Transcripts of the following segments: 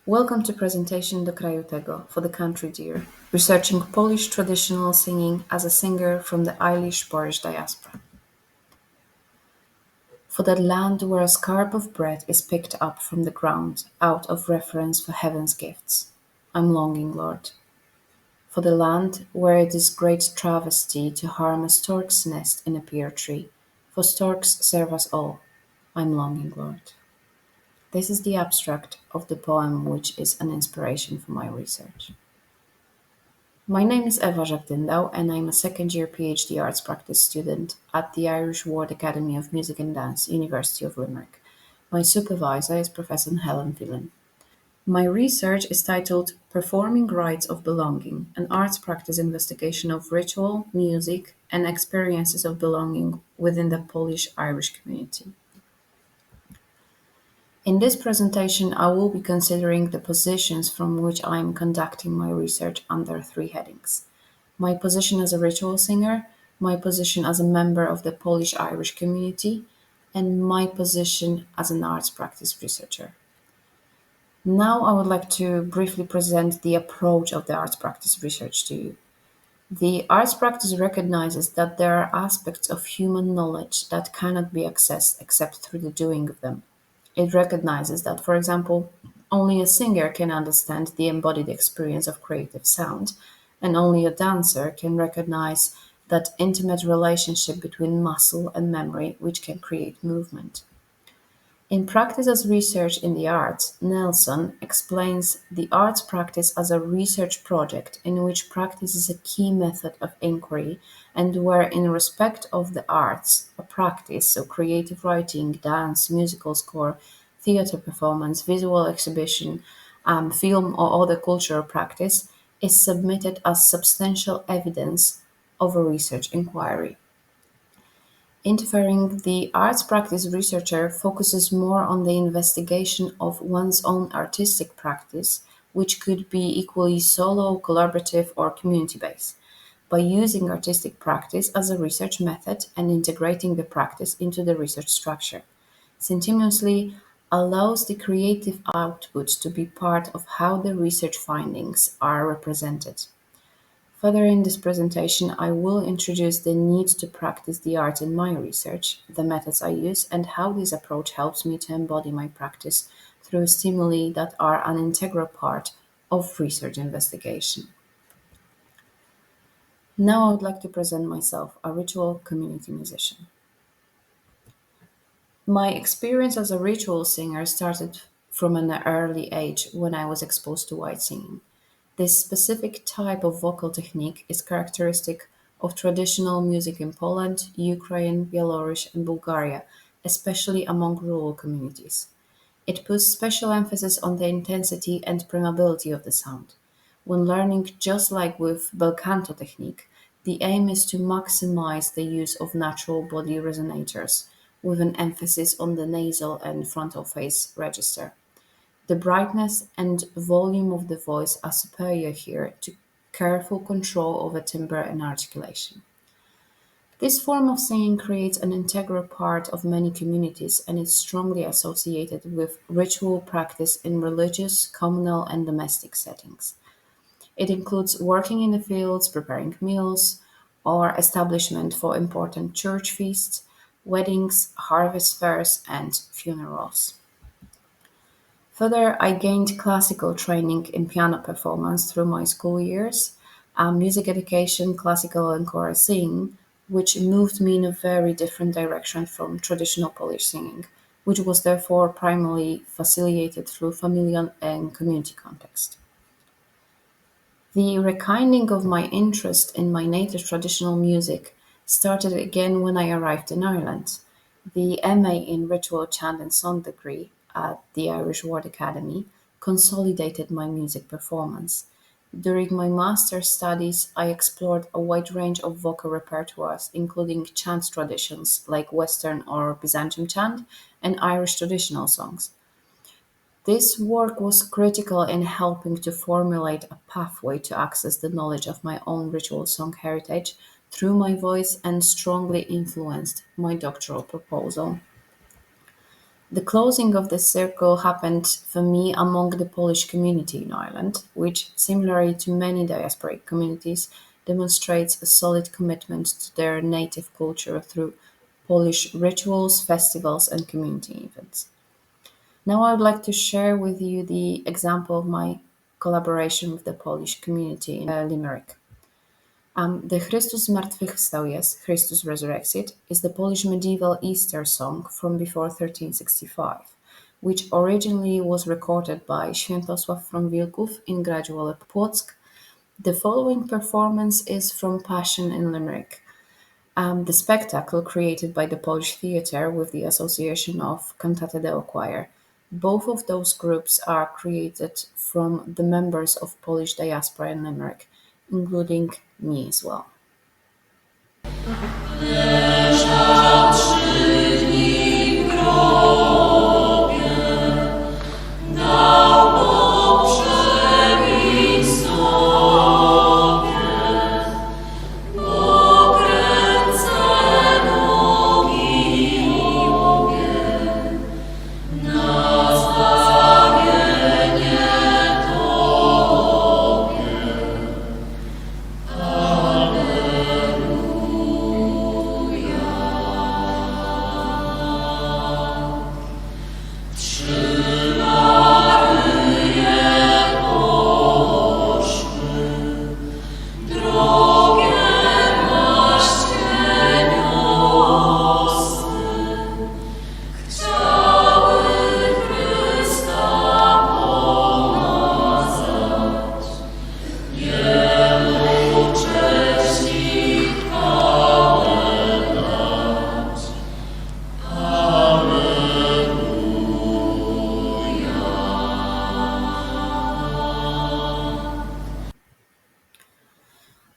Welcome to presentation Do kraju tego, for the country dear, researching Polish traditional singing as a singer from the Irish-Polish diaspora. For that land where a scarp of bread is picked up from the ground out of reverence for heaven's gifts, I'm longing, Lord. For the land where it is great travesty to harm a stork's nest in a pear tree, for storks serve us all, I'm longing, Lord. This is the abstract of the poem which is an inspiration for my research. My name is Eva Żagdyndaw and I'm a second-year PhD arts practice student at the Irish World Academy of Music and Dance, University of Limerick. My supervisor is Professor Phelan. My research is titled Performing Rites of Belonging, an arts practice investigation of ritual, music, and experiences of belonging within the Polish-Irish community. In this presentation, I will be considering the positions from which I am conducting my research under three headings: my position as a ritual singer, my position as a member of the Polish-Irish community, and my position as an arts practice researcher. Now I would like to briefly present the approach of the arts practice research to you. The arts practice recognizes that there are aspects of human knowledge that cannot be accessed except through the doing of them. It recognizes that, for example, only a singer can understand the embodied experience of creative sound, and only a dancer can recognize that intimate relationship between muscle and memory which can create movement. In Practice as Research in the Arts, Nelson explains the arts practice as a research project in which practice is a key method of inquiry and where, in respect of the arts, a practice, so creative writing, dance, musical score, theater performance, visual exhibition, film, or other cultural practice, is submitted as substantial evidence of a research inquiry. Interfering, the arts practice researcher focuses more on the investigation of one's own artistic practice, which could be equally solo, collaborative, or community based, by using artistic practice as a research method and integrating the practice into the research structure. Simultaneously, allows the creative output to be part of how the research findings are represented. Further in this presentation, I will introduce the need to practice the art in my research, the methods I use, and how this approach helps me to embody my practice through stimuli that are an integral part of research investigation. Now I would like to present myself, a ritual community musician. My experience as a ritual singer started from an early age when I was exposed to white singing. This specific type of vocal technique is characteristic of traditional music in Poland, Ukraine, Belarus, and Bulgaria, especially among rural communities. It puts special emphasis on the intensity and permeability of the sound. When learning, just like with bel canto technique, the aim is to maximize the use of natural body resonators, with an emphasis on the nasal and frontal phase register. The brightness and volume of the voice are superior here to careful control over timbre and articulation. This form of singing creates an integral part of many communities and is strongly associated with ritual practice in religious, communal, and domestic settings. It includes working in the fields, preparing meals, or establishment for important church feasts, weddings, harvest fairs, and funerals. Further, I gained classical training in piano performance through my school years, music education, classical and chorus singing, which moved me in a very different direction from traditional Polish singing, which was therefore primarily facilitated through familial and community context. The rekindling of my interest in my native traditional music started again when I arrived in Ireland. The MA in Ritual Chant and Song degree at the Irish World Academy consolidated my music performance. During my master's studies, I explored a wide range of vocal repertoires, including chant traditions like Western or Byzantine chant and Irish traditional songs. This work was critical in helping to formulate a pathway to access the knowledge of my own ritual song heritage through my voice and strongly influenced my doctoral proposal. The closing of the circle happened for me among the Polish community in Ireland, which, similarly to many diasporic communities, demonstrates a solid commitment to their native culture through Polish rituals, festivals, and community events. Now, I would like to share with you the example of my collaboration with the Polish community in Limerick. The Chrystus zmartwychwstał jest, Christus resurrected, is the Polish medieval Easter song from before 1365, which originally was recorded by Świętosław from Wilków in Gradual Płock. The following performance is from Passion in Limerick, the spectacle created by the Polish Theatre with the association of Cantate Deo Choir. Both of those groups are created from the members of Polish diaspora in Limerick, including me as well.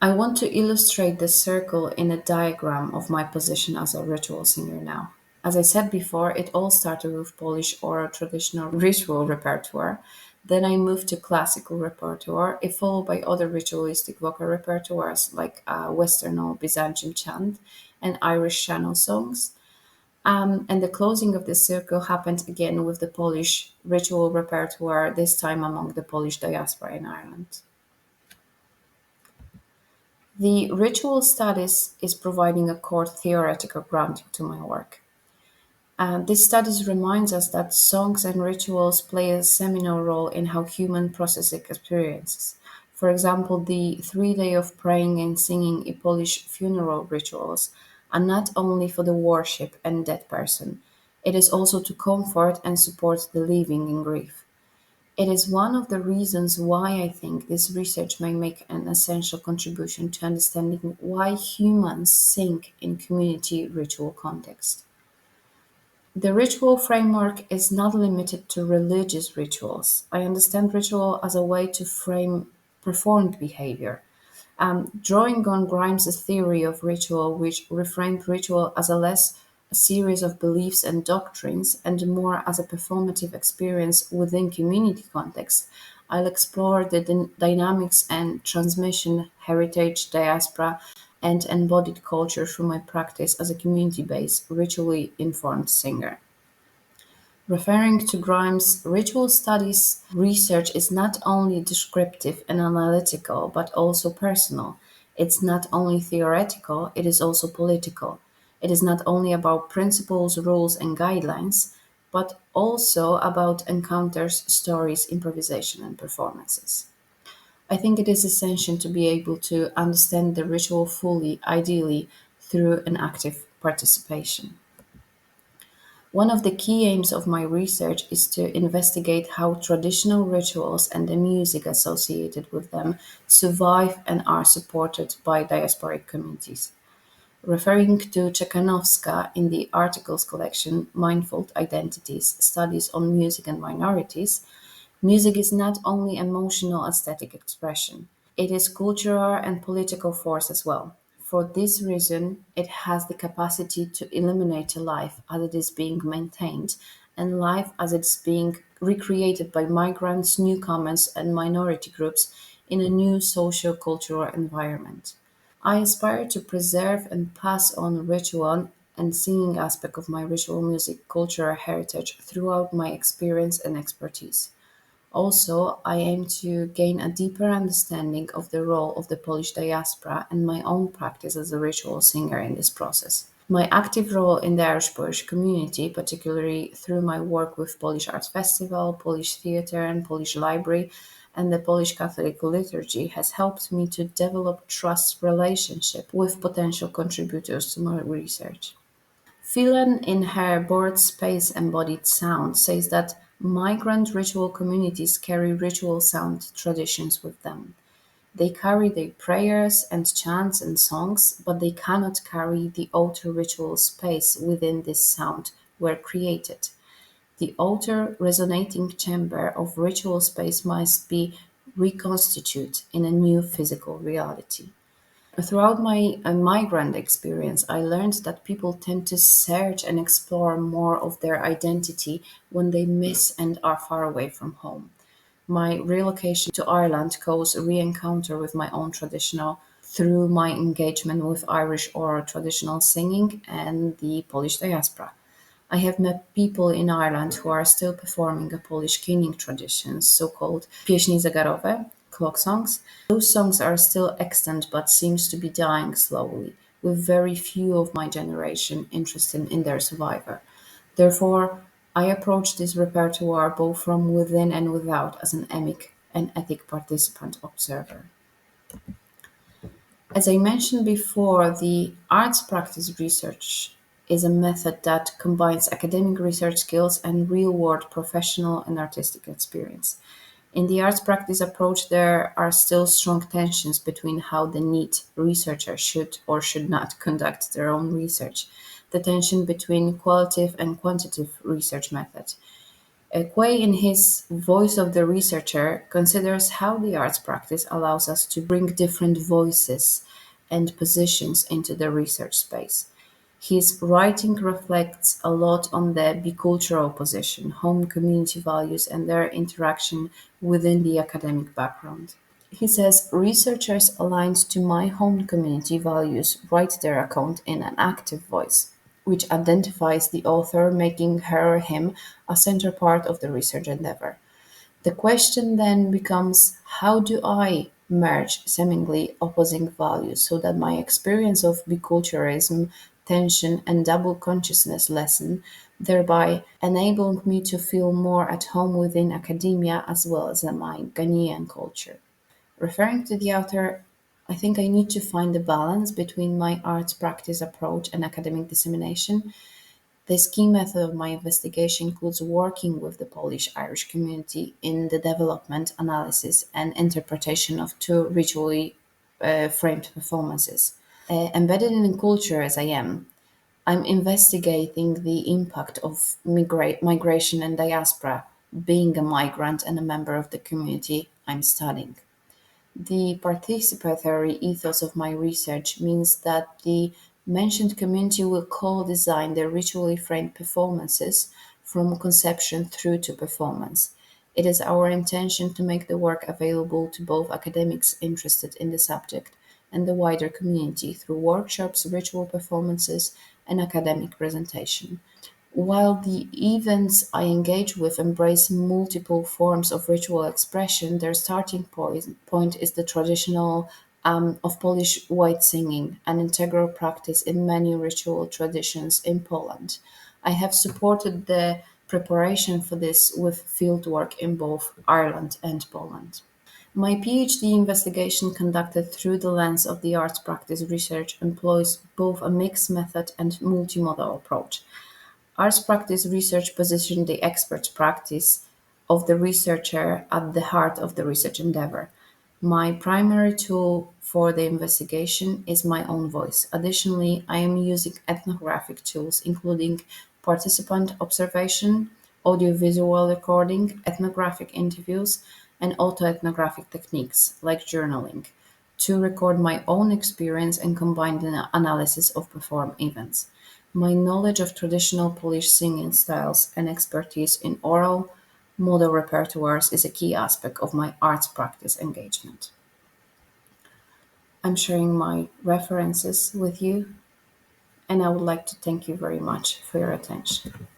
I want to illustrate the circle in a diagram of my position as a ritual singer now. As I said before, it all started with Polish oral traditional ritual repertoire. Then I moved to classical repertoire, it followed by other ritualistic vocal repertoires like Western or Byzantine chant and Irish channel songs. And the closing of the circle happened again with the Polish ritual repertoire, this time among the Polish diaspora in Ireland. The ritual studies is providing a core theoretical grounding to my work. This studies reminds us that songs and rituals play a seminal role in how human process experiences. For example, the 3 day of praying and singing in Polish funeral rituals are not only for the worship and dead person, it is also to comfort and support the living in grief. It is one of the reasons why I think this research may make an essential contribution to understanding why humans sing in community ritual context. The ritual framework is not limited to religious rituals. I understand ritual as a way to frame performed behavior. Drawing on Grimes' theory of ritual, which reframed ritual as a less a series of beliefs and doctrines and more as a performative experience within community context, I'll explore the dynamics and transmission, heritage, diaspora, and embodied culture through my practice as a community-based, ritually informed singer. Referring to Grimes, ritual studies research is not only descriptive and analytical, but also personal. It's not only theoretical, it is also political. It is not only about principles, rules, and guidelines, but also about encounters, stories, improvisation, and performances. I think it is essential to be able to understand the ritual fully, ideally through an active participation. One of the key aims of my research is to investigate how traditional rituals and the music associated with them survive and are supported by diasporic communities. Referring to Czechanowska in the articles collection Mindful Identities Studies on Music and Minorities, music is not only emotional aesthetic expression, it is cultural and political force as well. For this reason, it has the capacity to illuminate a life as it is being maintained and life as it's being recreated by migrants, newcomers, and minority groups in a new social cultural environment. I aspire to preserve and pass on ritual and singing aspect of my ritual music cultural heritage throughout my experience and expertise. Also, I aim to gain a deeper understanding of the role of the Polish diaspora and my own practice as a ritual singer in this process. My active role in the Irish Polish community, particularly through my work with Polish Arts Festival, Polish Theatre, and Polish Library, and the Polish Catholic liturgy, has helped me to develop trust relationship with potential contributors to my research. Phelan, in her Board Space Embodied Sound, says that migrant ritual communities carry ritual sound traditions with them. They carry their prayers and chants and songs, but they cannot carry the outer ritual space within this sound were created. The outer resonating chamber of ritual space must be reconstituted in a new physical reality. Throughout my migrant experience, I learned that people tend to search and explore more of their identity when they miss and are far away from home. My relocation to Ireland caused a re-encounter with my own traditional through my engagement with Irish oral traditional singing and the Polish diaspora. I have met people in Ireland who are still performing a Polish keening tradition, so-called pieśni zegarowe, clock songs. Those songs are still extant but seems to be dying slowly, with very few of my generation interested in their survivor. Therefore, I approach this repertoire both from within and without as an emic and ethic participant observer. As I mentioned before, the arts practice research is a method that combines academic research skills and real world professional and artistic experience. In the arts practice approach, there are still strong tensions between how the neat researcher should or should not conduct their own research, the tension between qualitative and quantitative research methods. Quay, in his Voice of the Researcher, considers how the arts practice allows us to bring different voices and positions into the research space. His writing reflects a lot on the bicultural position, home community values, and their interaction within the academic background. He says researchers aligned to my home community values write their account in an active voice, which identifies the author, making her or him a center part of the research endeavor. The question then becomes how do I merge seemingly opposing values so that my experience of biculturalism, tension, and double consciousness lessen, thereby enabling me to feel more at home within academia as well as in my Ghanaian culture. Referring to the author, I think I need to find a balance between my arts practice approach and academic dissemination. The key method of my investigation includes working with the Polish Irish community in the development, analysis, and interpretation of two ritually framed performances. Embedded in culture as I am, I'm investigating the impact of migration and diaspora, being a migrant and a member of the community I'm studying. The participatory ethos of my research means that the mentioned community will co-design the ritually framed performances from conception through to performance. It is our intention to make the work available to both academics interested in the subject and the wider community through workshops, ritual performances, and academic presentation. While the events I engage with embrace multiple forms of ritual expression, their starting point is the traditional of Polish white singing, an integral practice in many ritual traditions in Poland. I have supported the preparation for this with fieldwork in both Ireland and Poland. My PhD investigation, conducted through the lens of the arts practice research, employs both a mixed method and multimodal approach. Arts practice research positions the expert practice of the researcher at the heart of the research endeavor. My primary tool for the investigation is my own voice. Additionally, I am using ethnographic tools, including participant observation, audiovisual recording, ethnographic interviews, and autoethnographic techniques like journaling to record my own experience and combine the analysis of performed events. My knowledge of traditional Polish singing styles and expertise in oral model repertoires is a key aspect of my arts practice engagement. I'm sharing my references with you. and I would like to thank you very much for your attention.